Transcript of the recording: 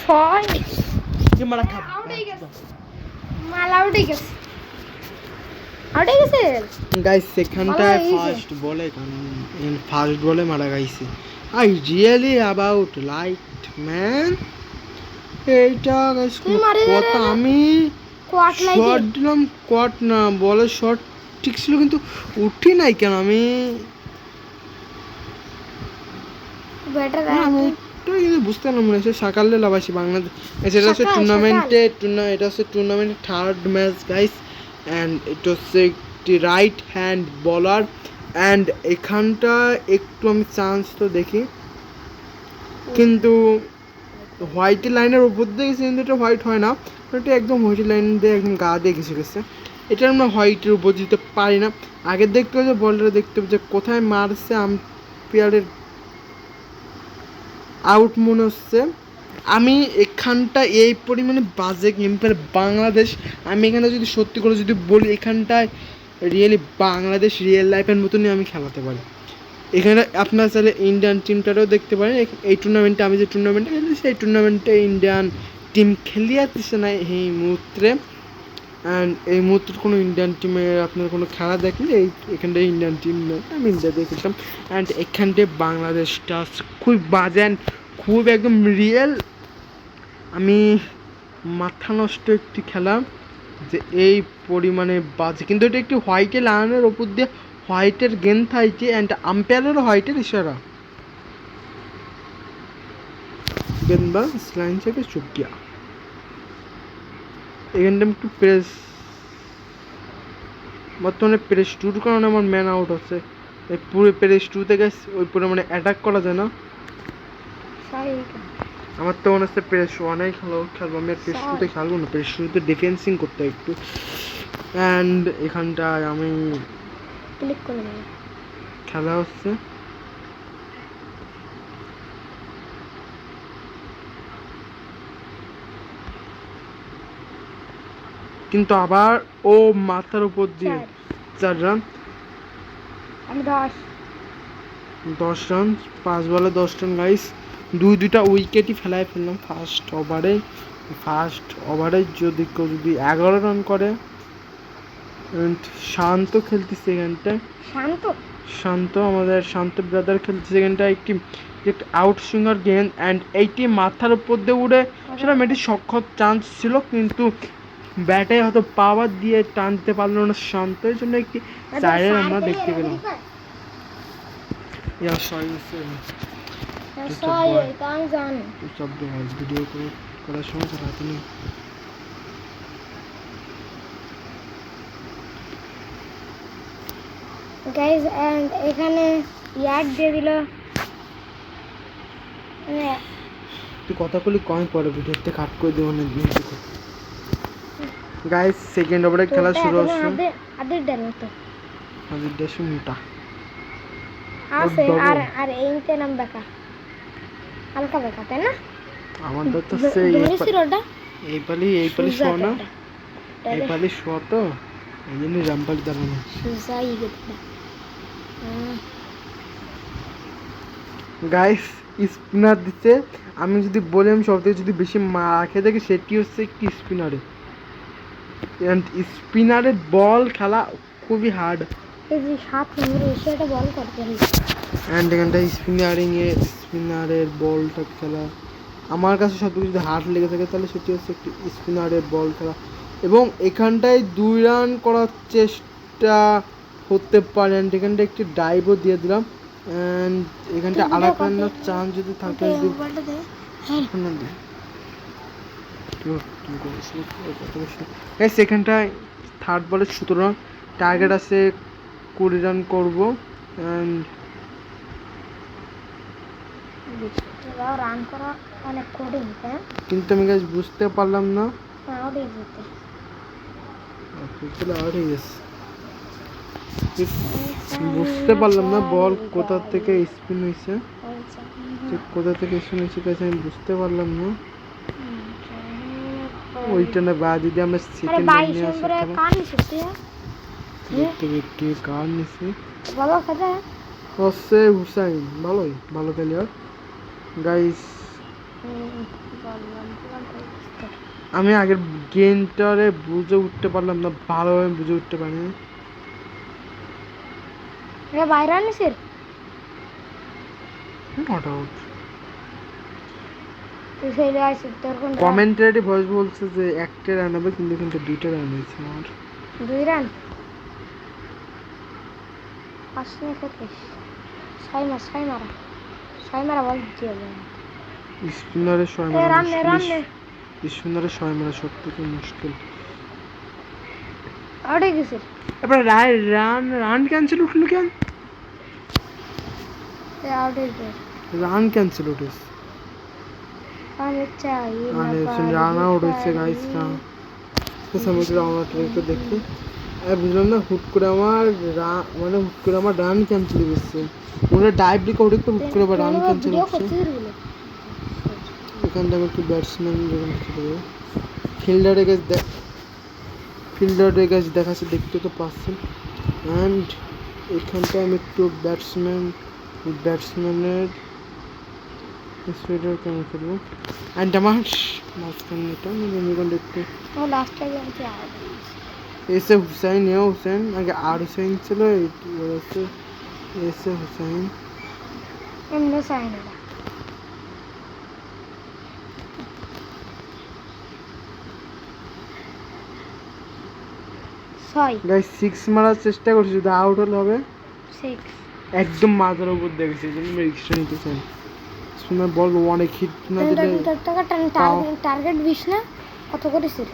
ছয় যে মারা খাব মাল আউটে গেছে গাইস সেখানটায় ফার্স্ট বলে মারা গাইছে I really about light man এইটা গাইস কথা আমি শর্ট দিলাম কোয়াট না বলে শর্ট ঠিক ছিল কিন্তু উঠি নাই কেন আমি কিন্তু বুঝতে পারলাম না সে সকালে লাভাইছি বাংলাদেশ এটা হচ্ছে টুর্নামেন্টে third match guys and it হচ্ছে একটি রাইট হ্যান্ড বলার অ্যান্ড এখানটা একটু আমি চান্স তো দেখি কিন্তু হোয়াইট লাইনের উপর দিয়ে গেছে কিন্তু এটা হোয়াইট হয় না এটা একদম হোয়াইট লাইন দিয়ে একদম গা দিয়ে গেছে এটা আমরা হোয়াইটের উপর দিতে পারি না আগে দেখতে হবে যে বলটা দেখতে হবে যে কোথায় মারছে আম্পায়ারের আউট মনে হচ্ছে আমি এখানটা এই পরিমাণে বাজে গেমপ্লে বাংলাদেশ আমি এখানে যদি সত্যি করে যদি বলি এখানটায় রিয়েলি বাংলাদেশ রিয়েল লাইফের মতনই আমি খেলাতে পারি এখানে আপনারা চাইলে ইন্ডিয়ান টিমটারও দেখতে পারেন এই টুর্নামেন্টে আমি যে টুর্নামেন্টে খেলি সেই টুর্নামেন্টে ইন্ডিয়ান টিম খেলিয়াতেছে না এই মুহূর্তে অ্যান্ড এই মুহূর্তে কোনো ইন্ডিয়ান টিমের আপনার কোনো খেলা দেখলে এখানটায় ইন্ডিয়ান টিম নয় আমি ইন্ডিয়া দিয়ে খেলতাম অ্যান্ড এখানটায় বাংলাদেশটা খুব বাজে অ্যান্ড খুব একদম রিয়েল আমি মাথা নষ্ট একটি খেলা যে এই পরিমাণে বাজে কিন্তু এটা একটি হোয়াইটের লাইনের ওপর দিয়ে হোয়াইটের গেম থাকছে অ্যান্ড আম্পায়ারেরও হোয়াইটের ইশারা গেন্দবাজ লাইন থেকে চুকিয়া এখানটা একটু প্রেস বর্তমানে প্রেস টুর কারণে আমার ম্যান আউট হচ্ছে পুরো প্রেস টুতে গেছে ওই পরিমাণে অ্যাটাক করা যায় না আমার তো মনে হচ্ছে প্রেস ওয়ানে খেলবো আমি আর প্রেস টুতে খেলবো না প্রেস টুতে ডিফেন্সিং করতে হয় একটু অ্যান্ড এখানটায় আমি খেলা হচ্ছে কিন্তু আবার ও মাথার উপর দিয়ে 4 রান 10 রান 5 বলে 10 রান গাইস দুইটা উইকেটই ফেলায় ফেললাম ফার্স্ট ওভারে যদি কেউ যদি 11 রান করে শান্ত খেলতেছে এখানটায় শান্ত আমাদের শান্ত ব্রাদার খেলতেছে এখানটায় একটি out swinger game and eighty মাথার উপর দিয়ে উড়ে সেটা মেয়েটি সক্ষম চান্স ছিল কিন্তু ব্যাটে হয়তো পাওয়ার দিয়ে টানতে পারলো না শান্ত এর জন্য একটি চারের আমরা দেখতে পেলাম ভিডিও করার সময় হাতে নেই গাইস এন্ড এখানে ইয়ার্ড দিয়ে দিল তুই কথা বলি কম পরে ভিডিওতে কাট করে দেবো না গাইস সেকেন্ড ওভারে খেলা শুরু হচ্ছে আদের দেশে মোটা আছে আর এইতে নাম বেকা হালকা বেকা তাই না আমাদের তো সেই এই পালি শো না এই পালি শো তো এই জন্য রামপালি দাঁড়ানো সুজাই গেছে গাইস স্পিনার দিচ্ছে আমি যদি বলি আমি সবথেকে যদি বেশি খেয়ে থাকি সেটি হচ্ছে একটি স্পিনারের বল খেলা খুবই হার্ড এই যে 7 নম্বরে এসে একটা বল করতে হবে অ্যান্ড এখানটা স্পিনারের বলটা খেলা আমার কাছে সবথেকে যদি হার্ড লেগে থাকে তাহলে সেটি হচ্ছে একটি স্পিনারের বল খেলা এবং এখানটায় 2 রান করার চেষ্টা হতে পারে অ্যান্ড এখানটা একটি ডাইভও দিয়ে দিলাম অ্যান্ড এখানটা আর এক রানের চান্স যদি থাকে সেখানটায় থার্ড বলে 17 রান টার্গেট আছে 20 রান করবো অ্যান্ড রান করা অনেক কঠিন কিন্তু আমি গাইস বুঝতে পারলাম না বুঝতে পারলাম না বল কোথা থেকে স্পিন হয়েছে আমি বুঝতে পারলাম না ওইটা না বা যদি আমরা সেকেন্ড লাইনে আসি দেখতে কার নিছি হচ্ছে হুসাইন ভালো প্লেয়ার গাইস বললাম আমি আগের গেমটারে বুঝে উঠতে পারলাম না, ভালোভাবে বুঝে উঠতে পারিনি। বাইরে আনিসের নট আউট। তুই ফেলে আসিস তোর কোন কমেন্টারি ভয়েস বলছে যে একটা রান হবে, কিন্তু কিন্তু দুইটা রান হয়েছে আমার। 2 রান 5 না 35 6 মারা বল দিয়ে যাবে স্পিনারে 6 এ মারা রান মুশকিল, স্পিনারে 6 মারা সত্যি খুব মুশকিল। আউট হয়ে গেছে এবার রান ক্যান্সেল উঠলো কেন? আউট হয়ে গেছে রান ক্যান্সেল উঠেছে, আমি চাই মানে রান আউট হয়েছে গাইস। রান আউট হয়েছে দেখি, বুঝলাম না, হুট করে আমার মানে হুট করে আমার রান ক্যান্সেল হয়েছে। ওরা ডাইভ দিকে ওটা হুট করে আবার রান ক্যান্সেল হচ্ছে। এখানটা আমি একটু ব্যাটসম্যান ফিল্ডারের কাছে দেখাচ্ছে, দেখতে তো পাচ্ছেন। অ্যান্ড এখানটা আমি একটু ব্যাটসম্যানের স্পিডার কেমন করবো। অ্যান্ড আমার মাঝখানে এটা আমি একটু ও লাস্ট টাইম আমি আউট এসে হুসাইন, হুসেন আগে আর হুসাইন ছিল, হচ্ছে এসে হুসাইন। এমনি চাই না ছয় গাইস 6 মারার চেষ্টা করছি, যদি আউট হলে হবে। 6 একদম মাথার উপর দেখেছি, এই জন্য রিক্সা নিতে চাই। শুনে বল অনেক হিট না দিলে টার্গেট 20 না কত করেছিস